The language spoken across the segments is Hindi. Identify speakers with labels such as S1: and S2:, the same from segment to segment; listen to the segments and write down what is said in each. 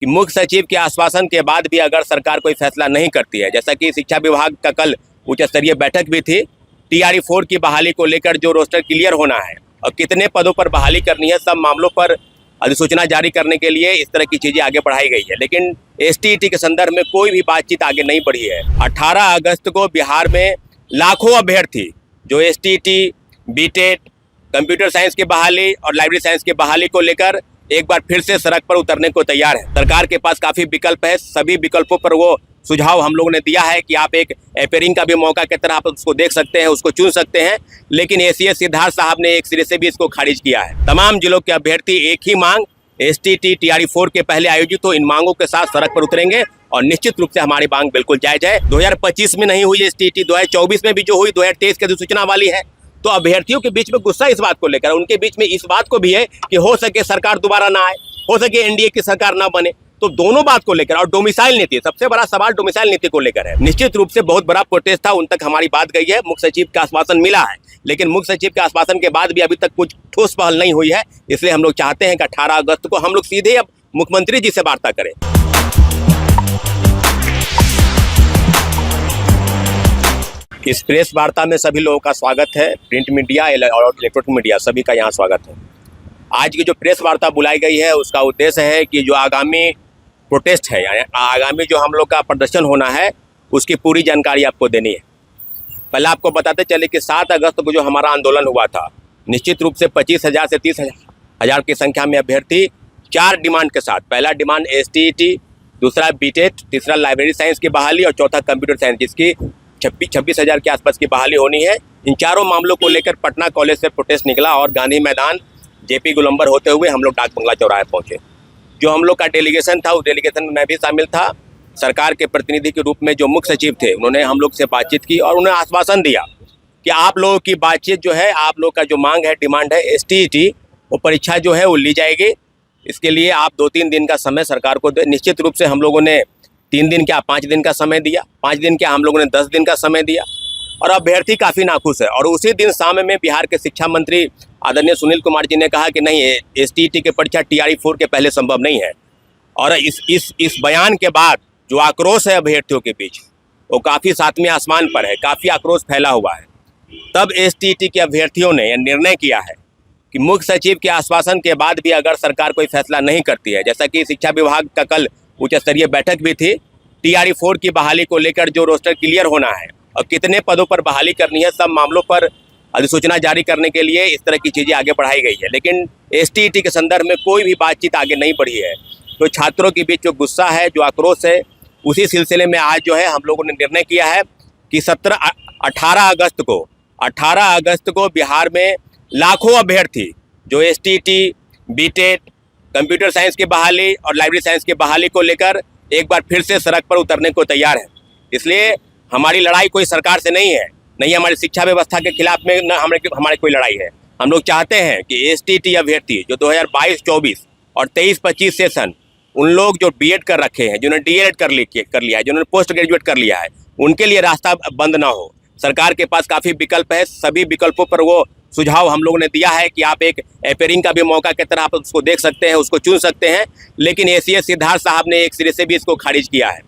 S1: कि मुख्य सचिव के आश्वासन के बाद भी अगर सरकार कोई फैसला नहीं करती है, जैसा कि शिक्षा विभाग का कल उच्च स्तरीय बैठक भी थी, टीआरई 4 की बहाली को लेकर जो रोस्टर क्लियर होना है और कितने पदों पर बहाली करनी है, सब मामलों पर अधिसूचना जारी करने के लिए इस तरह की चीज़ें आगे बढ़ाई गई है। लेकिन एसटीईटी के संदर्भ में कोई भी बातचीत आगे नहीं बढ़ी है। 18 अगस्त को बिहार में लाखों अभ्यर्थी जो एसटीईटी, बीटेट, कंप्यूटर साइंस की बहाली और लाइब्रेरी साइंस की बहाली को लेकर एक बार फिर से सड़क पर उतरने को तैयार है। सरकार के पास काफ़ी विकल्प है, सभी विकल्पों पर वो सुझाव हम लोगों ने दिया है कि आप एक एपेयरिंग का भी मौका की तरह आप उसको देख सकते हैं, उसको चुन सकते हैं। लेकिन एसीएस सिद्धार्थ साहब ने एक सिरे से भी इसको खारिज किया है। तमाम जिलों के अभ्यर्थी एक ही मांग, एसटीईटी टीआरई 4 के पहले आयोजित हो, इन मांगों के साथ सड़क पर उतरेंगे और निश्चित रूप से हमारी मांग बिल्कुल जायज है। 2025 में नहीं हुई एसटीईटी, 2024 में भी जो हुई 2023 की अधिसूचना वाली है। तो अभ्यर्थियों के बीच में गुस्सा इस बात को लेकर, उनके बीच में इस बात को भी है कि हो सके सरकार दोबारा ना आए, हो सके एनडीए की सरकार ना बने। तो दोनों बात को लेकर, और डोमिसाइल नीति, सबसे बड़ा सवाल डोमिसाइल नीति को लेकर है। निश्चित रूप से बहुत बड़ा प्रोटेस्ट था, उन तक हमारी बात गई है, मुख्य सचिव का आश्वासन मिला है। लेकिन मुख्य सचिव के आश्वासन के बाद भी अभी तक कुछ ठोस पहल नहीं हुई है। इसलिए हम लोग चाहते हैं कि 18 अगस्त को हम लोग सीधे अब मुख्यमंत्री जी से वार्ता करें। इस प्रेस वार्ता में सभी लोगों का स्वागत है, प्रिंट मीडिया और इलेक्ट्रॉनिक मीडिया सभी का यहाँ स्वागत है। आज की जो प्रेस वार्ता बुलाई गई है उसका उद्देश्य है कि जो आगामी प्रोटेस्ट है, यानी आगामी जो हम लोग का प्रदर्शन होना है, उसकी पूरी जानकारी आपको देनी है। पहले आपको बताते चले कि 7 अगस्त को जो हमारा आंदोलन हुआ था, निश्चित रूप से 25,000 से 30,000 की संख्या में अभ्यर्थी 4 डिमांड के साथ, पहला डिमांड एसटीईटी, दूसरा बीटेट, तीसरा लाइब्रेरी साइंस की बहाली और चौथा कंप्यूटर साइंस, जिसकी 26,000 के आसपास की बहाली होनी है। इन चारों मामलों को लेकर पटना कॉलेज से प्रोटेस्ट निकला और गांधी मैदान, जेपी गोलंबर होते हुए हम लोग डाक बंगला चौराहे पहुंचे। जो हम लोग का डेलीगेशन था, उस डेलीगेशन में मैं भी शामिल था। सरकार के प्रतिनिधि के रूप में जो मुख्य सचिव थे, उन्होंने हम लोग से बातचीत की और उन्हें आश्वासन दिया कि आप लोगों की बातचीत जो है, आप लोग का जो मांग है, डिमांड है एसटीईटी, वो परीक्षा जो है वो ली जाएगी। इसके लिए आप 2-3 दिन का समय सरकार को दे। निश्चित रूप से हम लोगों ने 3 दिन क्या 5 दिन का समय दिया, 5 दिन क्या हम लोगों ने 10 दिन का समय दिया और अभ्यर्थी काफ़ी नाखुश है। और उसी दिन शाम में बिहार के शिक्षा मंत्री आदरणीय सुनील कुमार जी ने कहा कि नहीं, एसटीईटी की परीक्षा टीआरई 4 के पहले संभव नहीं है। और इस बयान के बाद जो आक्रोश है अभ्यर्थियों के बीच, वो काफ़ी सातवें आसमान पर है, काफ़ी आक्रोश फैला हुआ है। तब एसटीईटी के अभ्यर्थियों ने यह निर्णय किया है कि मुख्य सचिव के आश्वासन के बाद भी अगर सरकार कोई फैसला नहीं करती है, जैसा कि शिक्षा विभाग का कल उच्च स्तरीय बैठक भी थी, टीआरई 4 की बहाली को लेकर जो रोस्टर क्लियर होना है और कितने पदों पर बहाली करनी है, सब मामलों पर अधिसूचना जारी करने के लिए इस तरह की चीज़ें आगे बढ़ाई गई है। लेकिन एसटीईटी के संदर्भ में कोई भी बातचीत आगे नहीं बढ़ी है। तो छात्रों के बीच जो गुस्सा है, जो आक्रोश है, उसी सिलसिले में आज जो है हम लोगों ने निर्णय किया है कि 18 अगस्त को बिहार में लाखों अभ्यर्थी जो एसटीईटी, बीटेट, कंप्यूटर साइंस की बहाली और लाइब्रेरी साइंस की बहाली को लेकर एक बार फिर से सड़क पर उतरने को तैयार है। इसलिए हमारी लड़ाई कोई सरकार से नहीं है, नहीं हमारी शिक्षा व्यवस्था के खिलाफ में, न हमारी कोई लड़ाई है। हम लोग चाहते हैं कि एसटीईटी अभ्यर्थी जो 2022-24 और 23-25 सेशन, उन लोग जो बीएड कर रखे हैं, जिन्होंने डीएलएड कर लिया है, जिन्होंने पोस्ट ग्रेजुएट कर लिया है, उनके लिए रास्ता बंद ना हो। सरकार के पास काफ़ी विकल्प है, सभी विकल्पों पर वो सुझाव हम लोगों ने दिया है कि आप एक एपेयरिंग का भी मौका की तरह आप उसको देख सकते हैं, उसको चुन सकते हैं। लेकिन एसीएस सिद्धार्थ साहब ने एक सिरे से भी इसको खारिज किया है।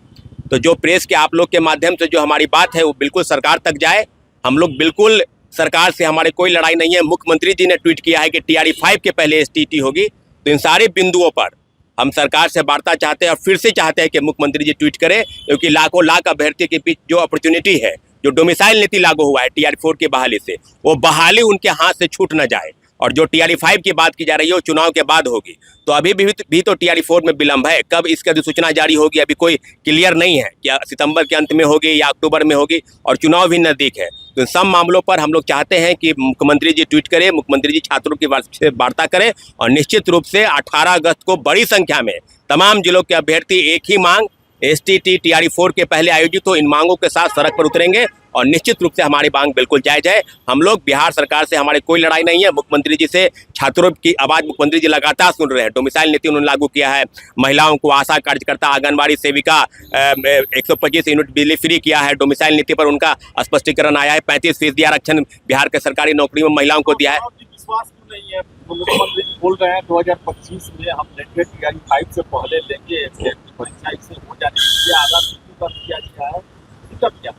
S1: तो जो प्रेस के आप लोग के माध्यम से जो हमारी बात है वो बिल्कुल सरकार तक जाए। हम लोग बिल्कुल, सरकार से हमारे कोई लड़ाई नहीं है। मुख्यमंत्री जी ने ट्वीट किया है कि टीआरई 5 के पहले एसटीईटी होगी। तो इन सारे बिंदुओं पर हम सरकार से वार्ता चाहते हैं और फिर से चाहते हैं कि मुख्यमंत्री जी ट्वीट करें, क्योंकि लाखों लाख अभ्यर्थी के बीच जो अपॉर्चुनिटी है, जो डोमिसाइल नीति लागू हुआ है टीआरई 4 की बहाली से, वो बहाली उनके हाथ से छूट न जाए। और जो टीआरई 5 की बात की जा रही है वो चुनाव के बाद होगी। तो अभी भी तो टीआरई 4 में विलंब है, कब इसकी अधिसूचना जारी होगी अभी कोई क्लियर नहीं है, क्या सितंबर के अंत में होगी या अक्टूबर में होगी, और चुनाव भी नज़दीक है। तो इन सब मामलों पर हम लोग चाहते हैं कि मुख्यमंत्री जी ट्वीट करें, मुख्यमंत्री जी छात्रों की से वार्ता करें और निश्चित रूप से 18 अगस्त को बड़ी संख्या में तमाम जिलों के अभ्यर्थी एक ही मांग, एसटीईटी टीआरई 4 के पहले आयोजित हो, इन मांगों के साथ सड़क पर उतरेंगे और निश्चित रूप से हमारी मांग बिल्कुल जायज है। हम लोग बिहार सरकार से हमारे कोई लड़ाई नहीं है। मुख्यमंत्री जी से छात्रों की आवाज़ मुख्यमंत्री जी लगातार सुन रहे हैं। डोमिसाइल नीति उन्होंने लागू किया है, महिलाओं को, आशा कार्यकर्ता, आंगनबाड़ी सेविका 125 यूनिट बिजली फ्री किया है। डोमिसाइल नीति पर उनका स्पष्टीकरण आया है। 35% आरक्षण बिहार के सरकारी नौकरी में महिलाओं को दिया है।
S2: विश्वास क्यों नहीं है? मुख्यमंत्री बोल रहे हैं 2025 में हम लेंगे, टीआरई 5 से पहले लेंगे, परीक्षा इससे हो जाने की आधा छुट्टी कर दिया गया है, तब क्या?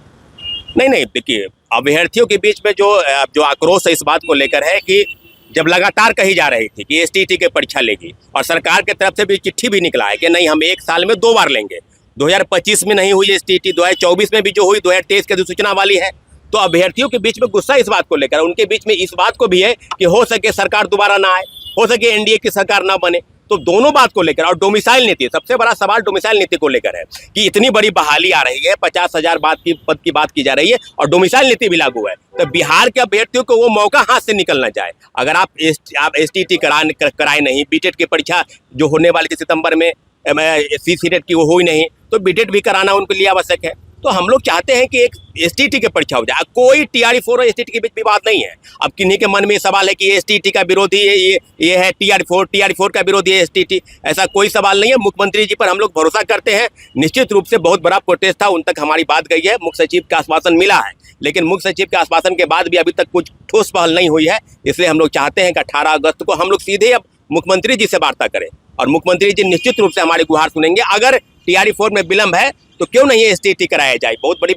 S1: नहीं देखिए, अभ्यर्थियों के बीच में जो आक्रोश है इस बात को लेकर है कि जब लगातार कही जा रही थी कि एसटीईटी की परीक्षा लेगी और सरकार की तरफ से भी चिट्ठी भी निकला है कि नहीं, हम एक साल में 2 बार लेंगे। 2025 में नहीं हुई एसटीईटी, 2024 में भी जो हुई 2023 की अधिसूचना वाली है। तो अभ्यर्थियों के बीच में गुस्सा इस बात को लेकर, उनके बीच में इस बात को भी है कि हो सके सरकार दोबारा ना आए, हो सके एनडीए की सरकार ना बने। तो दोनों बात को लेकर, और डोमिसाइल नीति, सबसे बड़ा सवाल डोमिसाइल नीति को लेकर है कि इतनी बड़ी बहाली आ रही है, 50,000 पद की बात की जा रही है और डोमिसाइल नीति भी लागू है। तो बिहार के अभ्यर्थियों को वो मौका हाथ से निकल ना जाए। अगर आप एसटीईटी कराए नहीं, बीटेट की परीक्षा जो होने वाली थी सितंबर में, सीटेट की वो हुई नहीं, तो बीटेट भी कराना उनके लिए आवश्यक है। तो हम लोग चाहते हैं कि एक एसटीईटी की परीक्षा हो जाए। कोई टीआरई 4 और एसटीईटी के बीच विवाद नहीं है। अब किन्हीं के मन में सवाल है कि एसटीईटी का विरोधी ये है टीआरई 4 का विरोधी है एसटीईटी, ऐसा कोई सवाल नहीं है। मुख्यमंत्री जी पर हम लोग भरोसा करते हैं। निश्चित रूप से बहुत बड़ा प्रोटेस्ट था, उन तक हमारी बात गई है, मुख्य सचिव का आश्वासन मिला है, लेकिन मुख्य सचिव के आश्वासन के बाद भी अभी तक कुछ ठोस पहल नहीं हुई है। इसलिए हम लोग चाहते हैं कि 18 अगस्त को हम लोग सीधे अब मुख्यमंत्री जी से वार्ता करें और मुख्यमंत्री जी निश्चित रूप से हमारी गुहार सुनेंगे। अगर टीआरई 4 में विलंब है तो क्यों नहीं एसटीईटी कराया जाए। बहुत बड़ी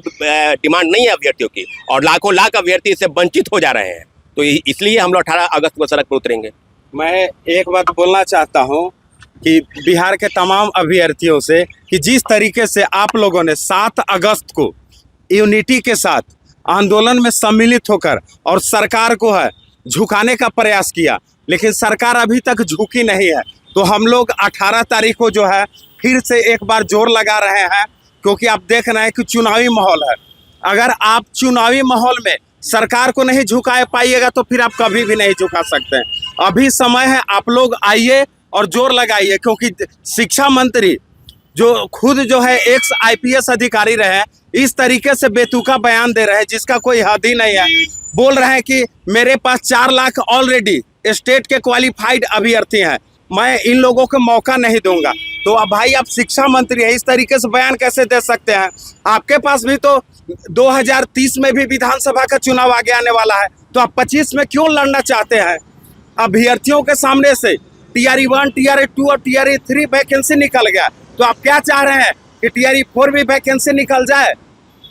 S1: डिमांड नहीं है अभ्यर्थियों की और लाखों लाख अभ्यर्थी इससे वंचित हो जा रहे हैं। तो इसलिए हम लोग 18 अगस्त को सड़क पर उतरेंगे।
S3: मैं एक बात बोलना चाहता हूं कि बिहार के तमाम अभ्यर्थियों से कि जिस तरीके से आप लोगों ने 7 अगस्त को यूनिटी के साथ आंदोलन में सम्मिलित होकर और सरकार को है झुकाने का प्रयास किया, लेकिन सरकार अभी तक झुकी नहीं है। तो हम लोग 18 तारीख को जो है फिर से एक बार जोर लगा रहे हैं, क्योंकि आप देख रहे हैं कि चुनावी माहौल है। अगर आप चुनावी माहौल में सरकार को नहीं झुका पाइएगा तो फिर आप कभी भी नहीं झुका सकते हैं। अभी समय है, आप लोग आइए और जोर लगाइए, क्योंकि शिक्षा मंत्री जो खुद जो है एक्स आईपीएस अधिकारी रहे, इस तरीके से बेतुका बयान दे रहे हैं जिसका कोई हद ही नहीं है। बोल रहे हैं कि मेरे पास 4 लाख ऑलरेडी स्टेट के क्वालिफाइड अभ्यर्थी हैं, मैं इन लोगों को मौका नहीं दूंगा। तो अब भाई आप शिक्षा मंत्री है, इस तरीके से बयान कैसे दे सकते हैं? आपके पास भी तो 2030 में भी विधानसभा का चुनाव आगे आने वाला है, तो आप 25 में क्यों लड़ना चाहते हैं? अभ्यर्थियों के सामने से टीआरई 1, टीआरई 2 और टीआरई 3 वैकेंसी निकल गया, तो आप क्या चाह रहे हैं कि टीआरई 4 भी वैकेंसी निकल जाए?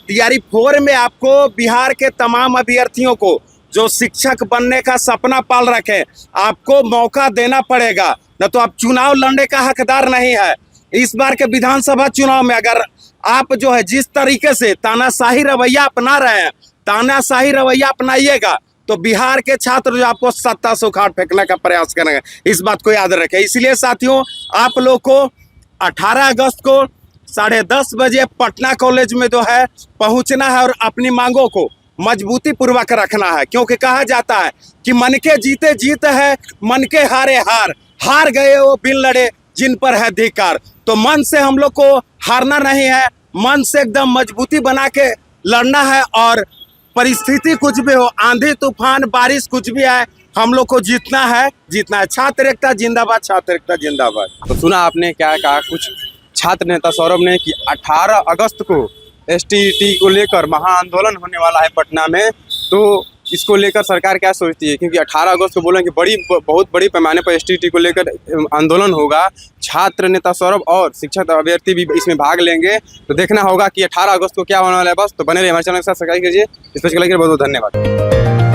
S3: टीआरई 4 में आपको बिहार के तमाम अभ्यर्थियों को जो शिक्षक बनने का सपना पाल रखे, आपको मौका देना पड़ेगा, न तो आप चुनाव लड़ने का हकदार नहीं है। इस बार के विधानसभा चुनाव में अगर आप जो है जिस तरीके से तानाशाही रवैया अपना रहे हैं, तानाशाही रवैया अपनाइएगा तो बिहार के छात्र जो आपको सत्ता से उखाड़ फेंकने का प्रयास करेंगे, इस बात को याद रखें। इसलिए साथियों, आप लोग को 18 अगस्त को 10:30 बजे पटना कॉलेज में जो है पहुंचना है और अपनी मांगों को मजबूती पूर्वक रखना है, क्योंकि कहा जाता है कि मन के जीते जीत है, मन के हारे हार, हार गए वो बिन लड़े जिन पर है धिक्कार। तो मन से हम लोग को हारना नहीं है, मन से एकदम मजबूती बना के लड़ना है और परिस्थिति कुछ भी हो, आंधी तूफान बारिश कुछ भी आए, हम लोग को जीतना है, जीतना है। छात्र एकता जिंदाबाद, छात्र एकता जिंदाबाद।
S4: तो सुना आपने क्या कहा कुछ छात्र नेता सौरभ ने कि 18 अगस्त को एसटीईटी को लेकर महाआंदोलन होने वाला है पटना में, तो इसको लेकर सरकार क्या सोचती है? क्योंकि 18 अगस्त को बोले कि बहुत बड़ी पैमाने पर एसटीईटी को लेकर आंदोलन होगा, छात्र नेता सौरभ और शिक्षक अभ्यर्थी भी इसमें भाग लेंगे, तो देखना होगा कि 18 अगस्त को क्या होने वाला है। बस तो बने रहिए हमारे चैनल के साथ, सब्सक्राइब कीजिए। इस पर बहुत बहुत धन्यवाद।